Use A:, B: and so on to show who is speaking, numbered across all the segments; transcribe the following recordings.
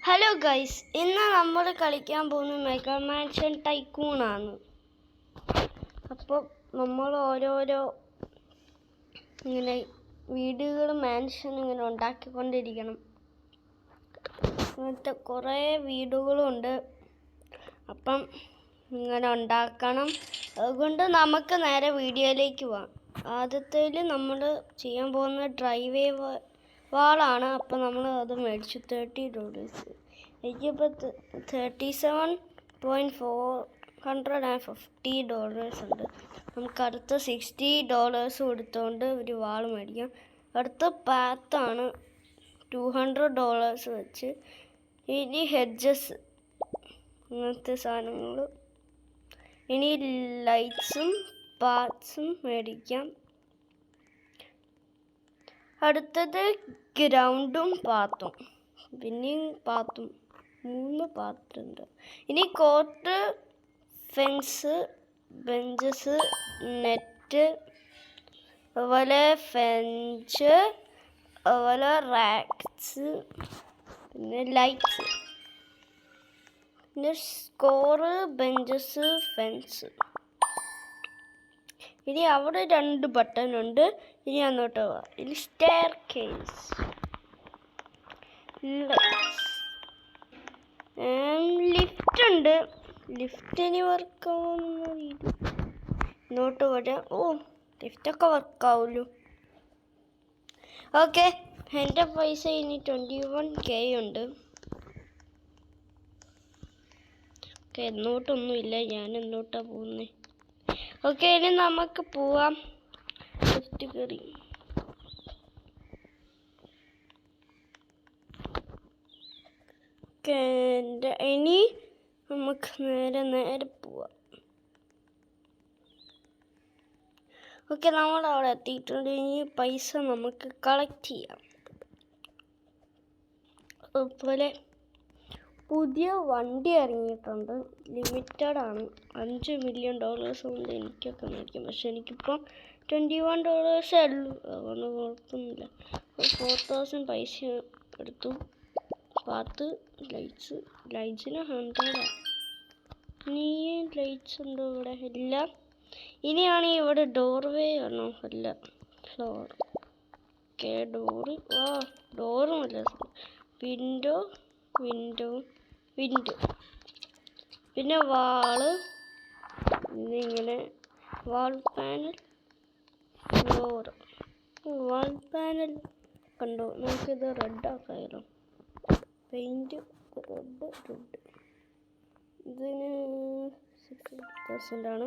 A: Hello guys, ഇന്ന് നമ്മൾ കളിക്കാൻ പോകുന്ന മെഗാ മാൻഷൻ ടൈക്കൂൺ ആണ്. അപ്പോൾ നമ്മൾ ഓരോരോ ഇങ്ങനെ വീടുകൾ മാൻഷൻ ഇങ്ങനെ ഉണ്ടാക്കിക്കൊണ്ടിരിക്കണം. അങ്ങനത്തെ കുറേ വീടുകളുണ്ട്. അപ്പം ഇങ്ങനെ ഉണ്ടാക്കണം. അതുകൊണ്ട് നമുക്ക് നേരെ വീഡിയോയിലേക്ക് പോവാം. ആദ്യത്തേൽ നമ്മൾ ചെയ്യാൻ പോകുന്ന ഡ്രൈവേ വാളാണ്. അപ്പോൾ നമ്മൾ അത് മേടിച്ചു $30. എനിക്കിപ്പോൾ $37,450 ഉണ്ട്. നമുക്ക് അടുത്ത $60 കൊടുത്തുകൊണ്ട് ഒരു വാൾ മേടിക്കാം. അടുത്ത പാത്താണ് $200 വെച്ച്. ഇനി ഹെഡ്ജസ് അങ്ങനത്തെ സാധനങ്ങൾ. ഇനി ലൈറ്റ്സും പാത്സും മേടിക്കാം. അടുത്തത് ഗ്രൗണ്ടും പാത്തും, പിന്നെയും പാത്തും, 3 പാത്തുണ്ട്. ഇനി കോർട്ട്, ഫെൻസ്, ബെഞ്ചസ്, നെറ്റ്, അതുപോലെ ഫെഞ്ച്, അതുപോലെ റാക്സ്, പിന്നെ ലൈറ്റ്സ്, പിന്നെ സ്കോറ്, ബെഞ്ചസ്, ഫെൻസ്. ഇനി അവിടെ 2 ബട്ടൺ ഉണ്ട്. ഇനി അങ്ങോട്ട് പോവാം. ഇനി സ്റ്റെയർ കേസ്, ലിഫ്റ്റ് ഉണ്ട്. ലിഫ്റ്റ് ഇനി വർക്കാവുന്ന രീതി ഇങ്ങോട്ട് വരാം. ലിഫ്റ്റൊക്കെ വർക്കാവുമല്ലോ. ഓക്കെ, എൻ്റെ പൈസ ഇനി 21K ഉണ്ട്. ഓക്കെ, എന്നോട്ടൊന്നുമില്ല. ഞാൻ എന്നോട്ടാണ് പോകുന്നത്. ഓക്കെ, ഇനി നമുക്ക് പോവാം. ലിഫ്റ്റ് കയറി. ഇനി നമുക്ക് നേരെ പോവാം. ഓക്കെ, നമ്മളവിടെ എത്തിയിട്ടുണ്ട്. ഇനി പൈസ നമുക്ക് കളക്ട് ചെയ്യാം. അതുപോലെ പുതിയ വണ്ടി ഇറങ്ങിയിട്ടുണ്ട്. ലിമിറ്റഡ് ആണ്. $5 മില്യൺ കൊണ്ട് എനിക്കൊക്കെ മേടിക്കും. പക്ഷെ എനിക്കിപ്പം $21 ഉള്ളൂ. അതുകൊണ്ട് കുഴപ്പമൊന്നുമില്ല. 4000 പൈസ എടുത്തു. പാത്ത് ലൈറ്റ്സിന് 100. ഇനി ലൈറ്റ്സ് ഉണ്ടോ ഇവിടെ? ഇല്ല. ഇനിയാണ് ഇവിടെ ഡോർവേ ആണോ? അല്ല, ഫ്ലോർ. ഓക്കെ, ഡോറുമല്ല, വിൻഡോ, പിന്നെ വാള്, ഇങ്ങനെ വാൾ പാനൽ, ഫ്ലോർ. വാൾ പാനൽ കണ്ടോ? നമുക്കിത് റെഡ് ആക്കാമല്ലോ. Paint red. ഇതിന് 60,000 ആണ്.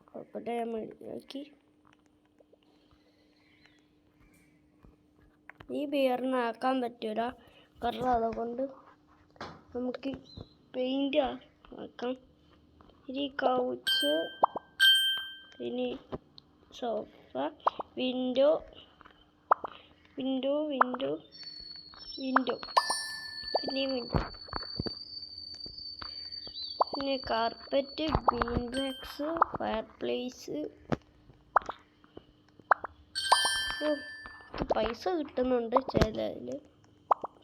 A: കുഴപ്പമില്ല, ഞാൻ മേടിക്കി. ഈ ബിയറിന് ആക്കാൻ പറ്റൂല, കാരണം അതുകൊണ്ട് നമുക്ക് പെയിൻറ്റ് ആക്കാം. ഇനി കൗച്ച്, ഇനി സോഫ, വിൻഡോ, പിന്നെ വിൻഡോ, പിന്നെ carpet, been bags, fire place. പൈസ കിട്ടുന്നുണ്ട് ചിലതിൽ.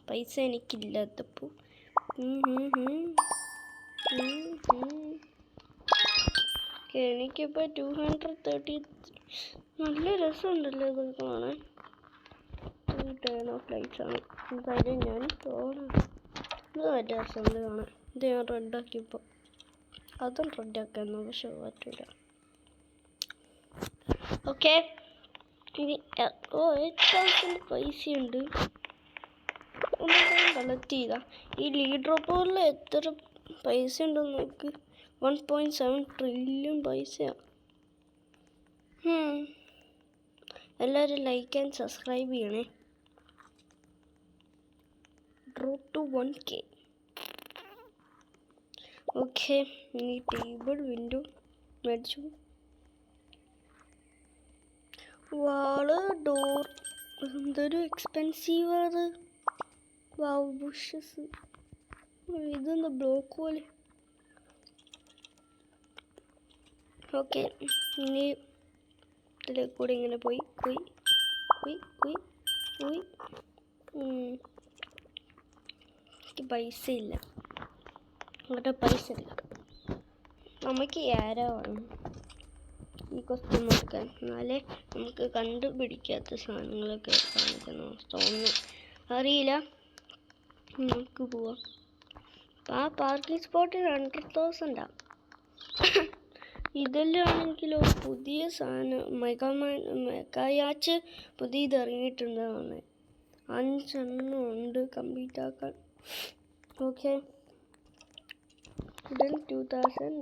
A: പൈസ എനിക്കില്ലാത്തപ്പോൾ. എനിക്കിപ്പോൾ 230. നല്ല രസമുണ്ടല്ലോ ഇത് കാണാൻ. ടേൺ ഓഫ് ലൈറ്റ്സ് ആണ്. എന്തായാലും ഞാൻ തോന്നാം. ഇത് നല്ല രസമുണ്ട് കാണാൻ. ഇത് ഞാൻ റെഡാക്കിയപ്പോൾ. അതും റെഡാക്കായിരുന്നു, പക്ഷെ പറ്റൂല. ഓക്കെ, ഇനി 8,000 പൈസയുണ്ട്. ഒന്നും കളക്ട് ചെയ്താൽ ഈ ലീഡർ പോളിൽ എത്ര പൈസ ഉണ്ടെന്ന് നോക്ക്. 1.7 ട്രില്യൺ പൈസയാണ്. എല്ലാവരും ലൈക്ക് ആൻഡ് സബ്സ്ക്രൈബ് ചെയ്യണേ. Root to 1K. ഓക്കെ, ഇനി ടേബിൾ, വിൻഡോ മേടിച്ചു. വാള്, ഡോർ, എന്തൊരു എക്സ്പെൻസീവ് അത്. Wow, bushes. ഇതെന്താ ബ്ലോക്ക് പോലെ. ഓക്കെ, ഇനി ഇതിലെ കൂടെ ഇങ്ങനെ പോയി. എനിക്ക് പൈസ ഇല്ല, അവിടെ പൈസ ഇല്ല. നമുക്ക് ആരോ വേണം ഈ കോസ്റ്റ്യൂം നോക്കാൻ, എന്നാലേ നമുക്ക് കണ്ടുപിടിക്കാത്ത സാധനങ്ങളൊക്കെ കാണിക്കുന്നു തോന്നുന്നു. അറിയില്ല, നമുക്ക് പോവാം. ആ പാർക്കിംഗ് സ്പോട്ട് 100,000. ഇതിലാണെങ്കിലോ പുതിയ സാധനം മെഗായാച്ച് പുതിയത് ഇറങ്ങിയിട്ടുണ്ടെന്നാണ്. 5 എണ്ണം ഉണ്ട് കംപ്ലീറ്റ് ആക്കാൻ. ഓക്കെ, ഇതിൽ 2000.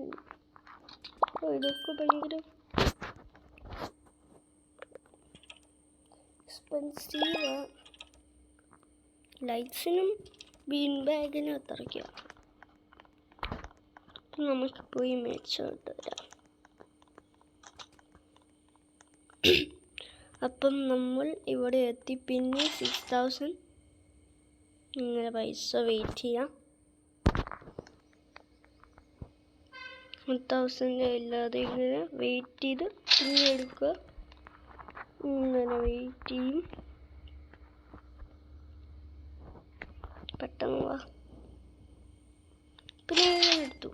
A: ഇതൊക്കെ ഭയങ്കര എക്സ്പെൻസീവാ. ലൈറ്റ്സിനും ബീൻ ബാഗിനും അത്രയ്ക്കുക. നമുക്ക് പോയി മേടിച്ചോട്ട് വരാം. അപ്പം നമ്മൾ ഇവിടെ എത്തി. പിന്നെ 6000 ഇങ്ങനെ പൈസ വെയിറ്റ് ചെയ്യാം. 1000 ഇല്ലാതെ ഇങ്ങനെ വെയിറ്റ് ചെയ്ത് പിന്നെ എടുക്കുക. ഇങ്ങനെ വെയിറ്റ് ചെയ്യും. പെട്ടെന്ന് വാ. പിന്നെ എടുത്തു,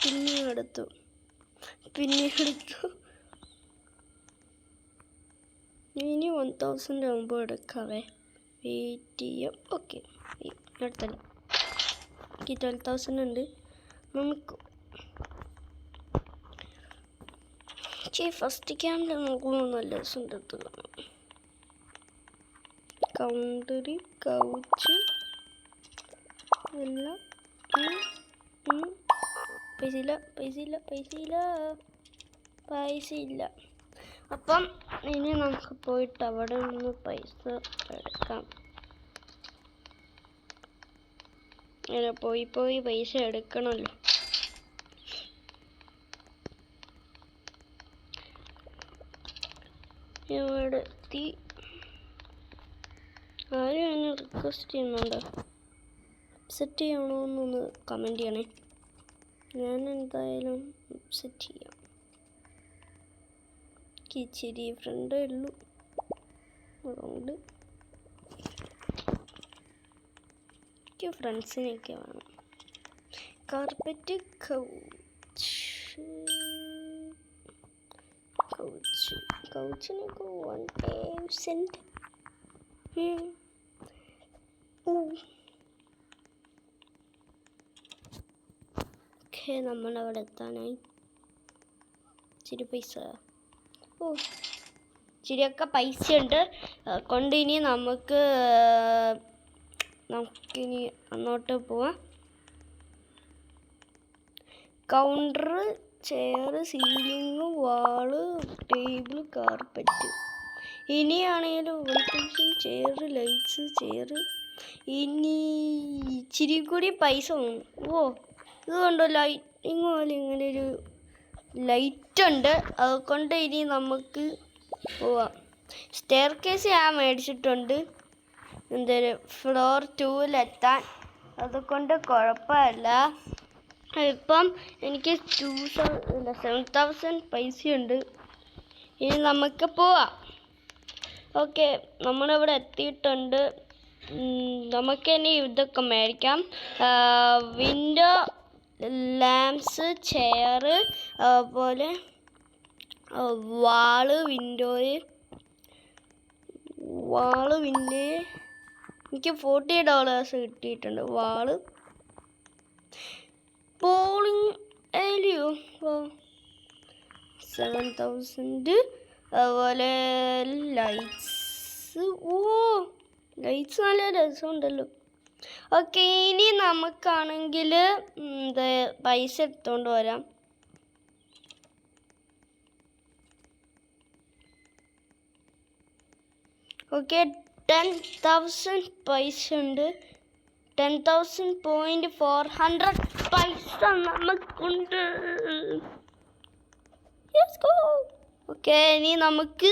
A: പിന്നെ എടുത്തു. ഇനി 1000 ആകുമ്പോൾ എടുക്കാവേ. വെയിറ്റ് ചെയ്യാം. ഓക്കെ, എടുത്തല്ല. എനിക്ക് 12,000 ഉണ്ട്. നമുക്ക് ഫസ്റ്റ് ക്യാമ്പിൽ നോക്കുമ്പോൾ നല്ല രസമുണ്ട്. കൗണ്ടറി കൗച്ച് എല്ലാം. പൈസ ഇല്ല. അപ്പം ഇനി നമുക്ക് പോയിട്ട് അവിടെ നിന്ന് പൈസ എടുക്കാം. ഇങ്ങനെ പോയി പൈസ എടുക്കണമല്ലോ. ഇവിടെ എത്തി. ആരും എന്നെ റിക്വസ്റ്റ് ചെയ്യുന്നുണ്ടോ? സെറ്റ് ചെയ്യണമെന്നൊന്ന് കമൻറ്റ് ചെയ്യണേ. ഞാൻ എന്തായാലും സെറ്റ് ചെയ്യാം. ഇച്ചിരി ഫ്രണ്ടേ ഉള്ളൂ, അതുകൊണ്ട് എനിക്ക് ഫ്രണ്ട്സിനെയൊക്കെ വേണം. കാർപ്പറ്റ് കൗച്ചിനൊക്കെ 1,000. ഓക്കെ, നമ്മളവിടെ എത്താനായി. ഇച്ചിരി പൈസ, ഇച്ചിരിയൊക്കെ പൈസ ഉണ്ട് കൊണ്ട് ഇനി നമുക്കിനി അങ്ങോട്ട് പോവാം. Counter, chair, ceiling, wall, table, carpet. ഇനിയാണെങ്കിലും ചെയർ, ലൈറ്റ്സ്, ചെയർ. ഇനി ഇച്ചിരി കൂടി പൈസ വേണം. ഇത് കണ്ടോ, ലൈറ്റിങ് പോലെ ഇങ്ങനെ ഒരു ലൈറ്റ് ഉണ്ട്. അതുകൊണ്ട് ഇനി നമുക്ക് പോവാം. സ്റ്റെയർ കേസ് ഞാൻ മേടിച്ചിട്ടുണ്ട്, എന്തായാലും ഫ്ലോർ 2-ലെത്താൻ. അതുകൊണ്ട് കുഴപ്പമില്ല. ഇപ്പം എനിക്ക് 7,000 പൈസയുണ്ട്. ഇനി നമുക്ക് പോവാം. ഓക്കെ, നമ്മളിവിടെ എത്തിയിട്ടുണ്ട്. നമുക്കിനി ഇതൊക്കെ മേടിക്കാം. വിൻഡോ ലാംപ്സ്, ചെയർ, അതുപോലെ വാള് വിൻഡോയിൽ എനിക്ക് $40 കിട്ടിയിട്ടുണ്ട്. വാള്, ബോളിംഗ് ഏലിയോ 7,000. അതുപോലെ ലൈറ്റ്സ് നല്ല രസമുണ്ടല്ലോ. ഓക്കെ, ഇനി നമുക്കാണെങ്കിൽ പൈസ എടുത്തുകൊണ്ട് വരാം. ഓക്കെ, 10,000 പൈസ ഉണ്ട്. 10,400 പൈസ നമുക്കുണ്ട്. ഓക്കെ, ഇനി നമുക്ക്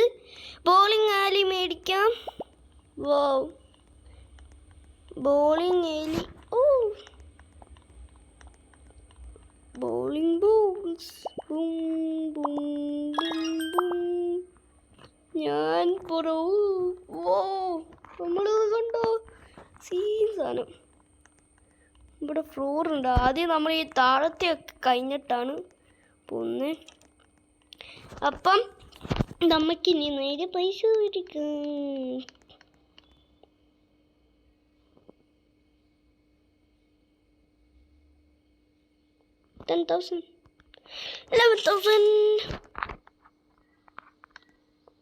A: ബോളിംഗ് ആലി മേടിക്കാം. ബോളിംഗ് ആലി, ബോളിംഗ് ബോൾസ്, ഞാൻ ബ്രോ ഓ നമ്മൾ കണ്ടോ സീൻ സാധനം. ഇവിടെ ഫ്ലോർ ഉണ്ട്. ആദ്യം നമ്മൾ ഈ താഴത്തെ ഒക്കെ കഴിഞ്ഞിട്ടാണ് പോകുന്നത്. അപ്പം നമുക്കിനി നേരെ പൈസ മേടിക്കാം. 10,000 11,000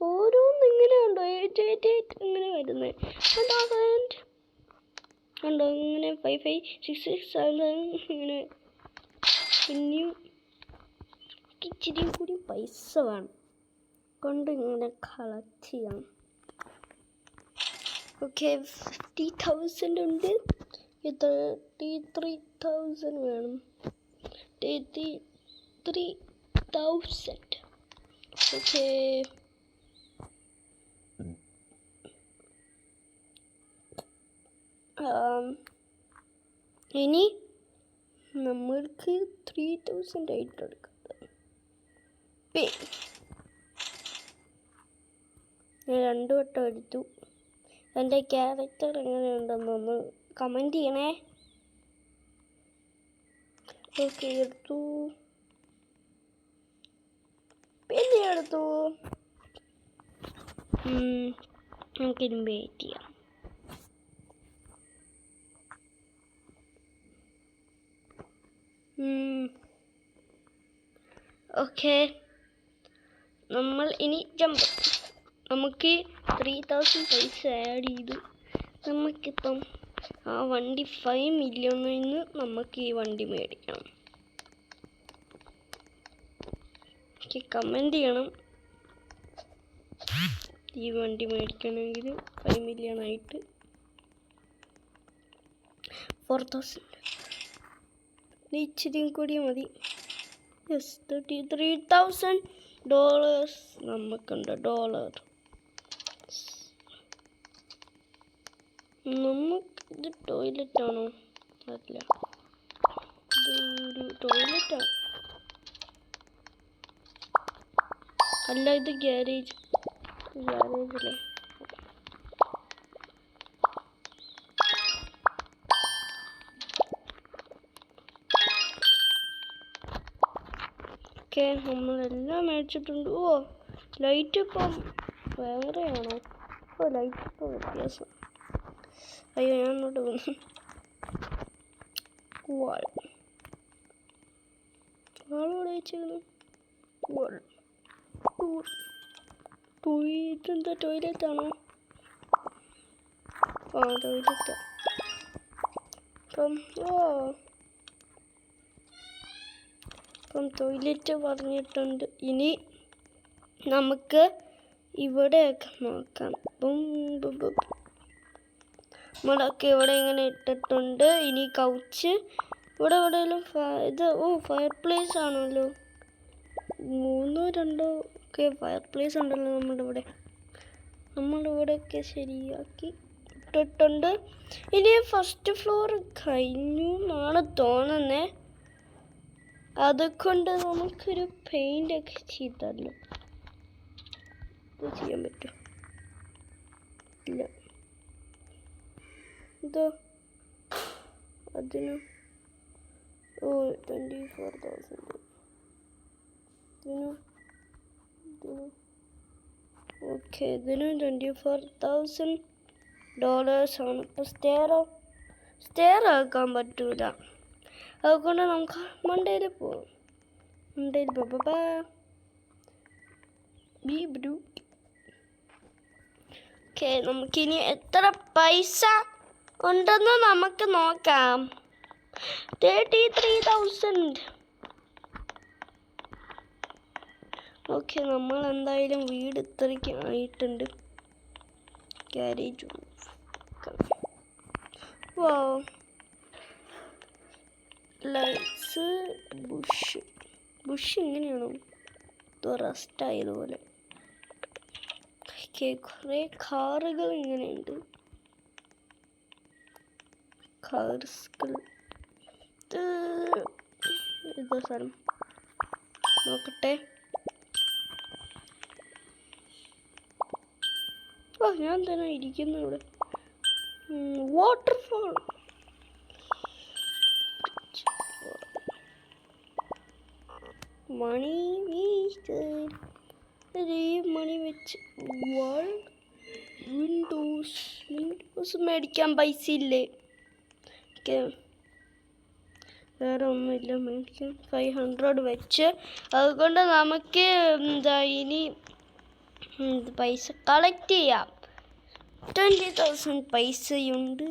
A: ഓരോന്നും ഇങ്ങനെയുണ്ടോ 888 ഇങ്ങനെ വരുന്നത് 1000 ഉണ്ടോ ഇങ്ങനെ 5566 ഇങ്ങനെ. പിന്നെയും ഇച്ചിരി കൂടി പൈസ വേണം കൊണ്ട് ഇങ്ങനെ കളക്ട് ചെയ്യണം. ഓക്കെ 50,000 ഉണ്ട്. 33,000 വേണം. 33,000 ഓക്കെ. ഇനി നമ്മൾക്ക് 3,008 എടുക്കാം. ഞാൻ 2 വട്ടം എടുത്തു. എൻ്റെ ക്യാരക്ടർ എങ്ങനെയുണ്ടെന്നൊന്ന് കമൻറ്റ് ചെയ്യണേ. ഓക്കെ എടുത്തു. പിന്നെ എടുത്തു. നമുക്കിനി വെയിറ്റ് ചെയ്യാം. ഓക്കെ നമ്മൾ ഇനി ജമ്പ്. നമുക്ക് 3,000 പൈസ ആഡ് ചെയ്തു. നമുക്കിപ്പം ആ വണ്ടി 5 മില്യണിൽ നിന്ന് നമുക്ക് ഈ വണ്ടി മേടിക്കണം. കമൻറ്റ് ചെയ്യണം ഈ വണ്ടി മേടിക്കണമെങ്കിൽ 5 മില്യൺ ആയിട്ട്. 4,000 ഇച്ചിരിയും കൂടി മതി. യെസ് $33,000 നമുക്കുണ്ട്. ഡോളർ നമുക്കിത് ടോയ്ലറ്റാണോ? അല്ല ഇതൊരു ടോയ്ലറ്റാണ്. അല്ല ഇത് ഗ്യാരേജ്. ഗ്യാരേജല്ലേ? ഓക്കെ നമ്മളെല്ലാം മേടിച്ചിട്ടുണ്ട്. ഓ ലൈറ്റ് ഇപ്പം വേറെയാണോ? ഓ ലൈറ്റ് ഇപ്പോൾ വ്യത്യാസം. അയ്യോ ഞാൻ അങ്ങോട്ട് വന്നു. ആളോടെ വെച്ചിരുന്നു. ഇതെന്താ ടോയ്ലറ്റാണോ? ആ ടോയ്ലറ്റാ. അപ്പം ടോയ്ലറ്റ് പറഞ്ഞിട്ടുണ്ട്. ഇനി നമുക്ക് ഇവിടെയൊക്കെ നോക്കാം. നമ്മളൊക്കെ ഇവിടെ ഇങ്ങനെ ഇട്ടിട്ടുണ്ട്. ഇനി കൗച്ച് ഇവിടെ എവിടെയെങ്കിലും ഇത് ഫയർ പ്ലേസ് ആണല്ലോ. 3 2 ഒക്കെ ഫയർ പ്ലേസ് ഉണ്ടല്ലോ നമ്മളിവിടെയൊക്കെ ശരിയാക്കി ഇട്ടിട്ടുണ്ട്. ഇനി ഫസ്റ്റ് ഫ്ലോർ കഴിഞ്ഞു എന്നാണ് തോന്നുന്നത്. അതുകൊണ്ട് നമുക്കൊരു പെയിൻ്റ് ഒക്കെ ചെയ്തല്ലോ. ഇത് ചെയ്യാൻ പറ്റും? ഇല്ല. ഇതോ അതിന് 24,000. ഓക്കെ ഇതിന് $24,000 ആണ്. ഇപ്പോൾ സ്റ്റെയർ ആക്കാൻ പറ്റൂല. അതുകൊണ്ട് നമുക്ക് മണ്ടയിൽ പോവാം. ഓക്കെ നമുക്കിനി എത്ര പൈസ ഉണ്ടെന്ന് നമുക്ക് നോക്കാം. 33,000. ഓക്കെ നമ്മൾ എന്തായാലും വീട് ഇത്രയ്ക്ക് ആയിട്ടുണ്ട്. ഗ്യാരേജ് ലൈറ്റ്സ് ബുഷ് ഇങ്ങനെയാണോ? ഇത് റസ്റ്റ് ആയതുപോലെ. കുറേ കാറുകൾ ഇങ്ങനെയുണ്ട്. ഇതോ സ്ഥലം നോക്കട്ടെ. ഓ ഞാൻ തന്നെ ഇരിക്കുന്നു ഇവിടെ. വാട്ടർഫോൾ. മണി വേസ്റ്റഡ്. മണി വെച്ച് വിൻഡോസ് മേടിക്കാൻ പൈസ ഇല്ലേ? വേറെ ഒന്നുമില്ല മേടിക്കാൻ. 500 വെച്ച്. അതുകൊണ്ട് നമുക്ക് എന്താ ഇനി പൈസ കളക്ട് ചെയ്യാം. 20,000 പൈസയുണ്ട്.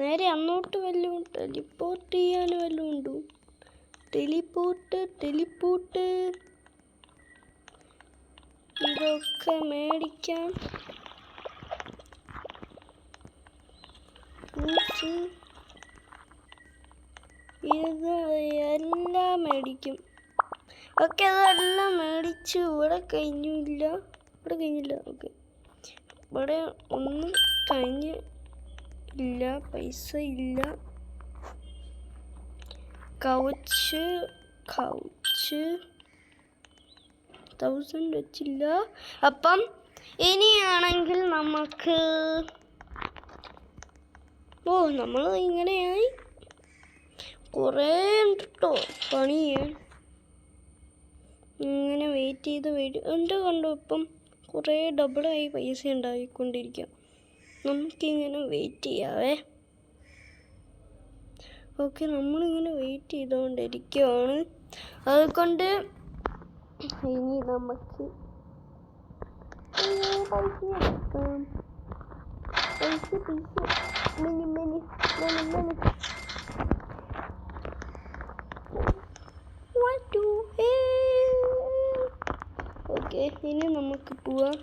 A: നേരെ അങ്ങോട്ട് വല്ലതും ടെലിപ്പോർട്ട് ചെയ്യാൻ വല്ലതും ഉണ്ടോ? ടെലിപ്പോർട്ട് ഇതൊക്കെ മേടിക്കാം. ഇത് എല്ലാം മേടിക്കും. ഓക്കെ അതെല്ലാം മേടിച്ചു. ഇവിടെ കഴിഞ്ഞില്ല. ഓക്കെ ഇവിടെ ഒന്നും കഴിഞ്ഞില്ല. പൈസ ഇല്ല. കൗച്ച് 1000 വെച്ചില്ല. അപ്പം ഇനിയാണെങ്കിൽ നമുക്ക് നമ്മൾ ഇങ്ങനെയായി. കുറേ ഉണ്ട് കേട്ടോ പണി ചെയ്യാൻ. ഇങ്ങനെ വെയിറ്റ് ചെയ്ത് എൻ്റെ കണ്ടോ ഇപ്പം കുറേ ഡബിളായി പൈസ ഉണ്ടായിക്കൊണ്ടിരിക്കാം. നമുക്കിങ്ങനെ വെയിറ്റ് ചെയ്യാവേ. ഓക്കെ നമ്മളിങ്ങനെ വെയിറ്റ് ചെയ്തുകൊണ്ടിരിക്കുകയാണ്. അതുകൊണ്ട് ഇനി നമുക്ക് പൈസ എടുക്കാം. ഓക്കെ ഇനി നമുക്ക് പോവാം.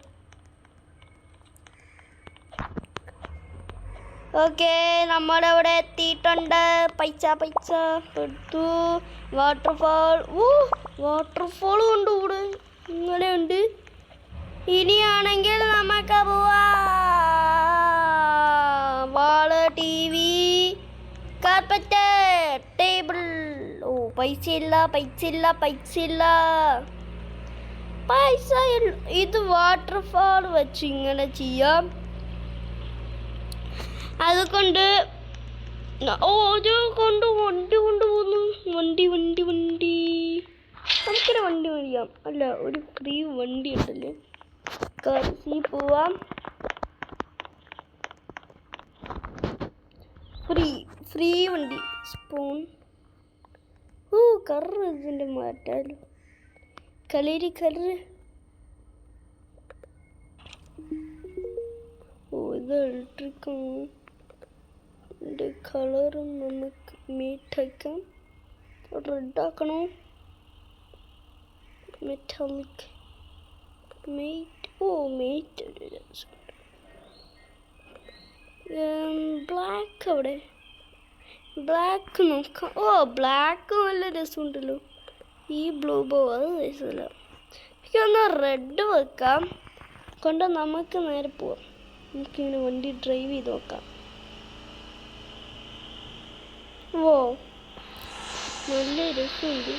A: ഓക്കെ നമ്മളിവിടെ എത്തിയിട്ടുണ്ട്. പൈസ എടുത്തു. വാട്ടർഫോൾ ഉണ്ട് ഇവിടെ. ഇങ്ങനെയുണ്ട്. ഇനിയാണെങ്കിൽ നമുക്ക് പോവാം. വാള്, TV, കാർപ്പറ്റ്, ടേബിൾ. പൈസ ഇല്ല. ഇത് വാട്ടർഫാൾ വെച്ച് ഇങ്ങനെ ചെയ്യാം. അതുകൊണ്ട് വണ്ടി കൊണ്ടുപോകുന്നു. വണ്ടി നമുക്കൊരു വണ്ടി മേടിക്കാം. അല്ല ഒരു ഫ്രീ വണ്ടി ഉണ്ടല്ലേ. കാറിൽ പോവാം. ഫ്രീ വണ്ടി. സ്പൂൺ. കറ് ഇതിൻ്റെ മാറ്റാലോ. കളറ്. ഇത് ഇലക്ട്രിക്കാണ്. ഇതിൻ്റെ കളറും നമുക്ക് മീറ്റാക്കാം. റെഡ് ആക്കണോ? Metallic matte black. അവിടെ ബ്ലാക്ക് നോക്കാം. ബ്ലാക്ക് നല്ല രസമുണ്ടല്ലോ. ഈ ബ്ലൂ അത് രസമില്ല. എനിക്കൊന്ന് റെഡ് വെക്കാം. കൊണ്ട് നമുക്ക് നേരെ പോവാം. നമുക്കിങ്ങനെ വണ്ടി ഡ്രൈവ് ചെയ്ത് നോക്കാം. നല്ല രസമുണ്ട്.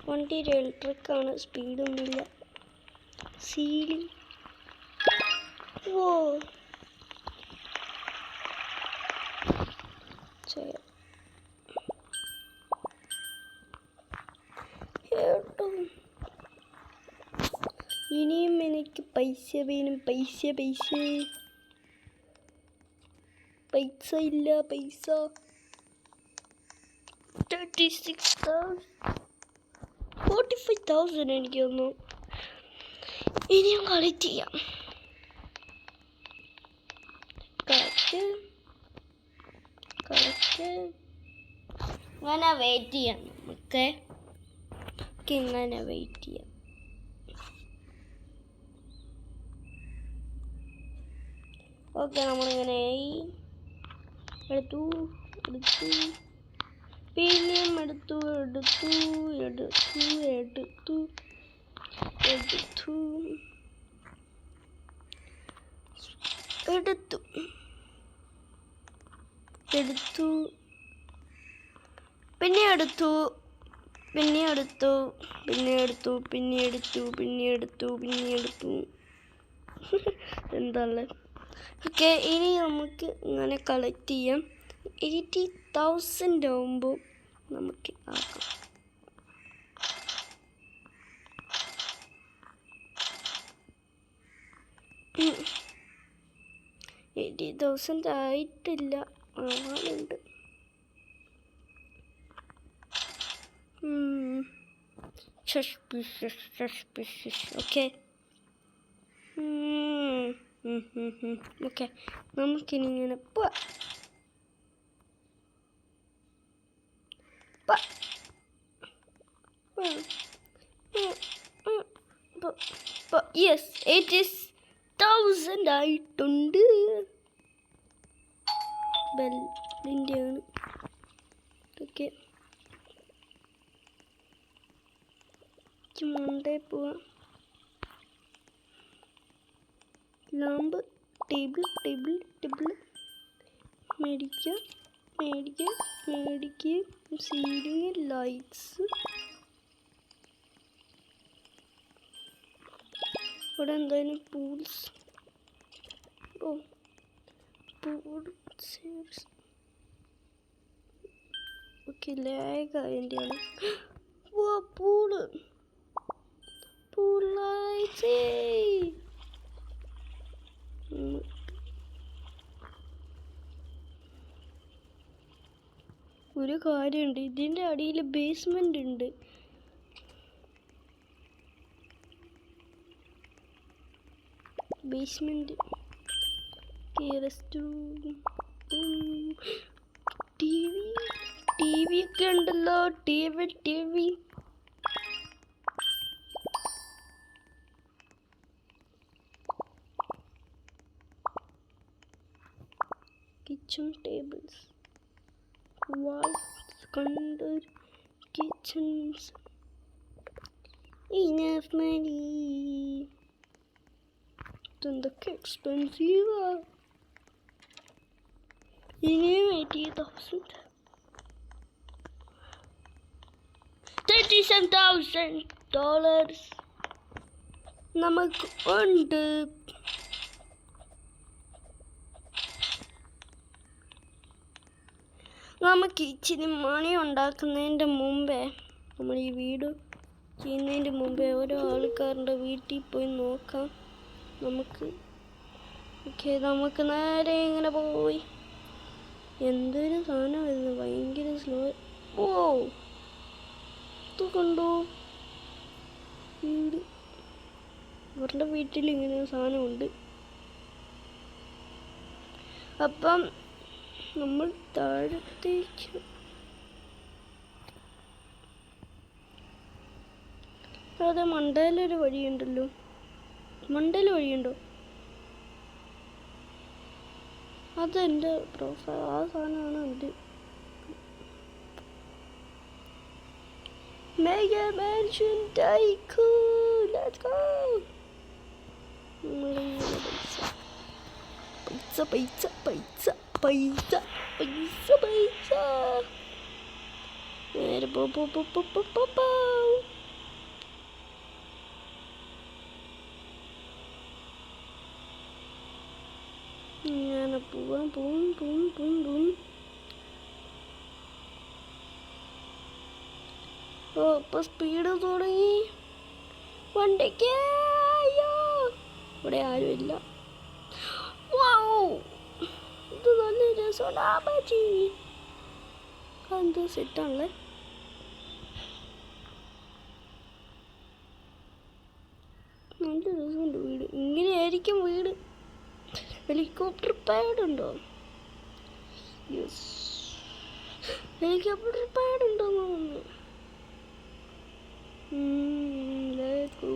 A: വണ്ടി ഇലക്ട്രിക്കാണ്. സ്പീഡൊന്നുമില്ല. സീലിംഗ്. ഇനിയും എനിക്ക് പൈസ വേണം. പൈസ ഇല്ല. 36,000 45,000 എനിക്ക് തന്നു. ഇനിയും കളക്ട് ചെയ്യാം. ഇങ്ങനെ വെയിറ്റ് ചെയ്യാം. ഇങ്ങനെ വെയിറ്റ് ചെയ്യാം. ഓക്കെ നമ്മളിങ്ങനെ എടുത്തു. പിന്നെയും എടുത്തു. എടുത്തു, പിന്നെ എടുത്തു, പിന്നെ എടുത്തു, പിന്നെ എടുത്തു, പിന്നെ എടുത്തു, പിന്നെ എടുത്തു, പിന്നെ എടുത്തു. എന്താല്ലേ? ഓക്കെ, ഇനി നമുക്ക് ഇങ്ങനെ കളക്ട് ചെയ്യാം. 80,000 ആവുമ്പോൾ നമുക്ക് ആക്കാം. ഉം. 80,000 ആയിട്ടില്ല, ആവാനുണ്ട്. ഓക്കെ, ഓക്കെ, നമുക്കിനി ഇങ്ങനെ യെസ്, 80,000 ആയിട്ടുണ്ട്. ബെല്ലിൻ്റെയാണ്. ഓക്കെ, മുണ്ടേ പോവാം. ലാമ്പ്, ടേബിൾ മേടിക്കുക. Ceiling lights. ഇവിടെ എന്തായാലും പൂൾസ്. ഓക്കെ, ലാഗ് അതിൻ്റെയാണ്. Pool lights. ഒരു കാര്യമുണ്ട്, ഇതിൻ്റെ അടിയിൽ ബേസ്മെൻ്റ് ഉണ്ട്. ടി വി ഒക്കെ ഉണ്ടല്ലോ. TV kitchen tables, walls, counter, kitchens. ഇതെന്തൊക്കെ എക്സ്പെൻസീവാ. ഇനിയും 80,000. $37,000 നമുക്ക് ഉണ്ട്. നമുക്ക് ഇച്ചിരി മണി ഉണ്ടാക്കുന്നതിൻ്റെ മുമ്പേ, നമ്മൾ ഈ വീട് ചെയ്യുന്നതിൻ്റെ മുമ്പേ ഓരോ ആൾക്കാരുടെ വീട്ടിൽ പോയി നോക്കാം നമുക്ക്. ഓക്കെ, നമുക്ക് നേരെ ഇങ്ങനെ പോയി. എന്തൊരു സാധനമായിരുന്നു, ഭയങ്കര സ്ലോ. ഇത് കണ്ടോ വീട്? അവരുടെ വീട്ടിൽ ഇങ്ങനെ സാധനമുണ്ട്. അപ്പം നമ്മൾ താഴത്തേക്ക് അതെ, മണ്ടയിലൊരു വഴിയുണ്ടല്ലോ. മണ്ടയിൽ വഴിയുണ്ടോ? അതെൻ്റെ പ്രൊഫൈൽ, ആ സാധനമാണ് എൻ്റെ. Mega Mansion Tycoon, let's go. പൈസ. നേരെ പോ. ഇങ്ങനെ പോവാം. ഇപ്പൊ സ്പീഡ് തുടങ്ങി വണ്ടിക്ക്. അയ്യോ, ഇവിടെ ആരുമില്ല. ഇത് നല്ല രസമാണ്. എന്ത് സെറ്റാണല്ലേ. നല്ല രസമുണ്ട് വീട്. ഇങ്ങനെയായിരിക്കും വീട്. ഹെലികോപ്റ്റർ പാഡ് ഉണ്ടോ? യെസ്, ഹെലികോപ്റ്റർ പാഡ് ഉണ്ടോന്ന് തോന്നുന്നു. Let's go.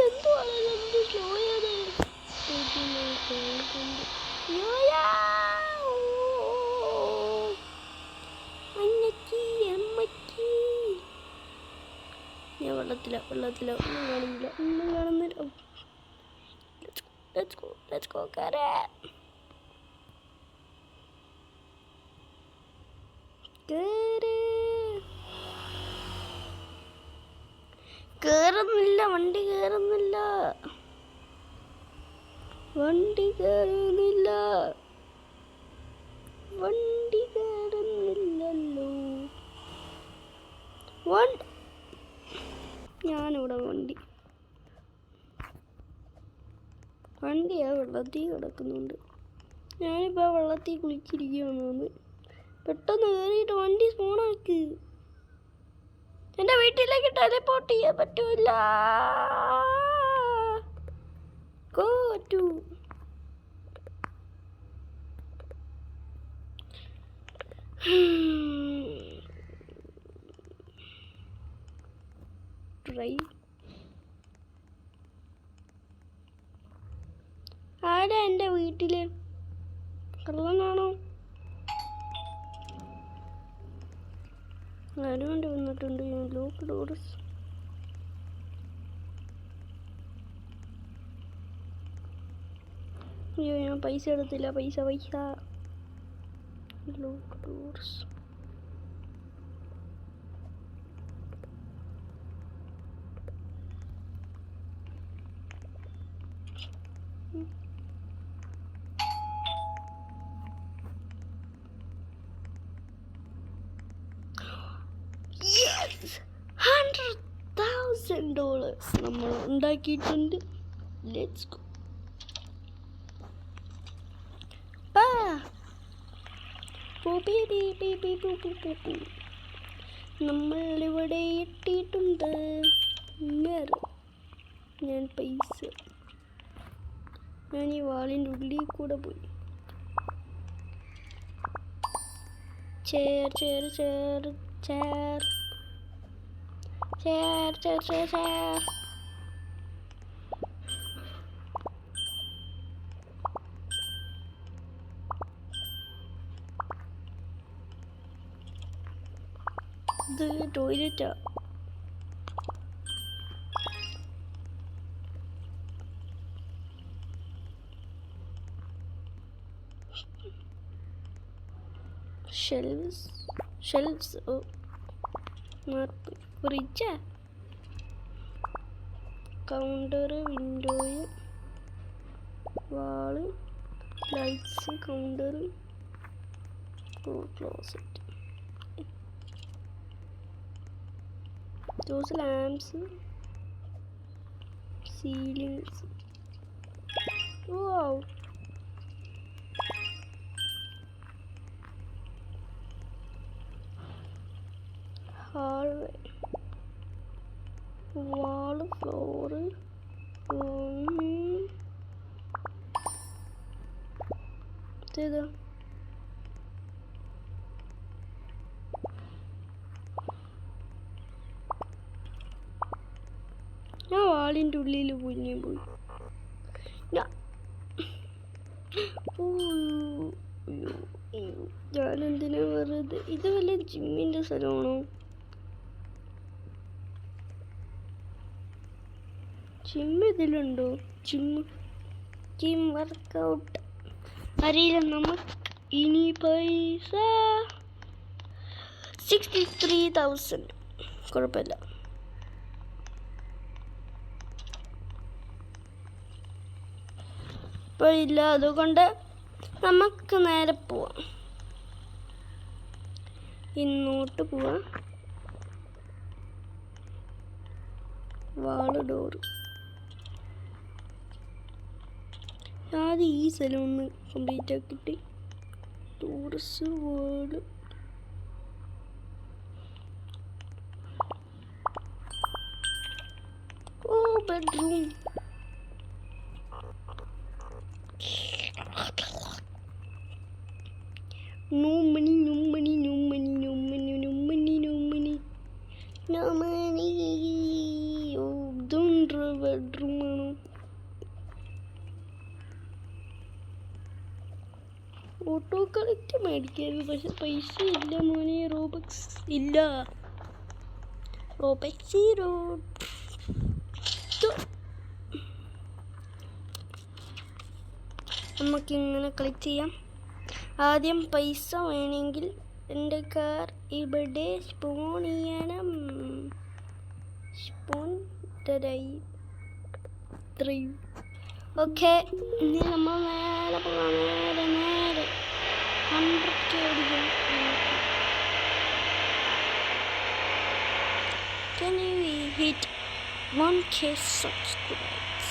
A: എന്തുവാണ് സ്ലോയത്? വെള്ളത്തില ഒന്നും കാണുന്നില്ല. Let's go get it. കേറുന്നില്ല, വണ്ടി കേറുന്നില്ലല്ലോ. ഞാനിവിടെ വണ്ടിയാ വെള്ളത്തിൽ കിടക്കുന്നുണ്ട്. ഞാനിപ്പോൾ വെള്ളത്തിൽ കുളിച്ചിരിക്കുകയാണ്. പെട്ടെന്ന് കയറിയിട്ട് വണ്ടി സ്പോണാക്ക്. എൻ്റെ വീട്ടിലേക്ക് ടെലിപ്പോർട്ട് ചെയ്യാൻ പറ്റൂല. Go to try. ആരാ എൻ്റെ വീട്ടില്? കള്ളനാണോ? ആരുകൊണ്ട് വന്നിട്ടുണ്ട്. Lock doors. അയ്യോ, ഞാൻ പൈസ എടുത്തില്ല. പൈസ ലോക്ക് ഡോർസ്. $100,000 നമ്മൾ ഉണ്ടാക്കിയിട്ടുണ്ട്. Let's go. നമ്മളിവിടെ എത്തിയിട്ടുണ്ട്. ഞാൻ പൈസ ഈ വാളിൻ്റെ ഉള്ളിൽ കൂടെ പോയി. ചേർ ഇത് ടോയ്ലറ്റാ. ഷെൽഫ്സ് ഫ്രിഡ്ജാ. Counter, window, wall, lights, counter, closet. Those lamps, ceilings. Wow. Hallway, wall, floor. ഞാൻ വാളിൻ്റെ ഉള്ളിൽ പോയി. ഞാനെന്തിനാ വെറുതെ. ഇത് വല്ല ജിമ്മിൻ്റെ സ്ഥലമാണോ? ജിം ഇതിലുണ്ടോ? ജിം വർക്കൗട്ട് അറിയില്ല. നമുക്ക് ഇനി പൈസ 63,000. കുഴപ്പമില്ല. ഇപ്പോൾ ഇല്ല, അതുകൊണ്ട് നമുക്ക് നേരെ പോവാം. ഇങ്ങോട്ട് പോവാം. Wall door. ആദ്യം ഈ സ്ഥലം ഒന്ന് കംപ്ലീറ്റ് ആക്കിയിട്ട് ടൂറിസ്റ്റ് വേൾഡ്. ഓ, ബെഡ്റൂം. No money. ഇതൊരു ബെഡ്റൂമാണ്. ഓട്ടോ കളക്ട് മേടിക്കരുത്. പക്ഷെ പൈസ ഇല്ല മോനെ. റോബക്സ് ഇല്ല. റോബക്സ് 0. നമുക്കിങ്ങനെ കളക്ട് ചെയ്യാം. ആദ്യം പൈസ വേണമെങ്കിൽ എൻ്റെ കാർ ഇവിടെ സ്പോൺ ചെയ്യണം. സ്പോൺ തരായി 3. ഓക്കെ, ഇനി നമ്മൾ നേരെ പോകാം. നേരെ 100K അടിക്കും. Can we hit 1K subscribers?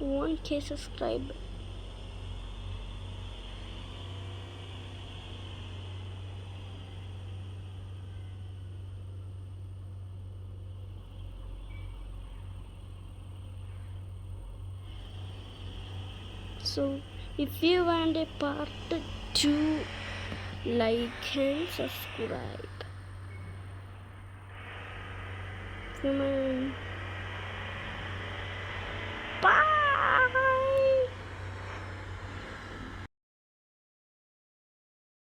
A: 1K subscriber. So if you want a part 2, like and subscribe. Come on. Bye.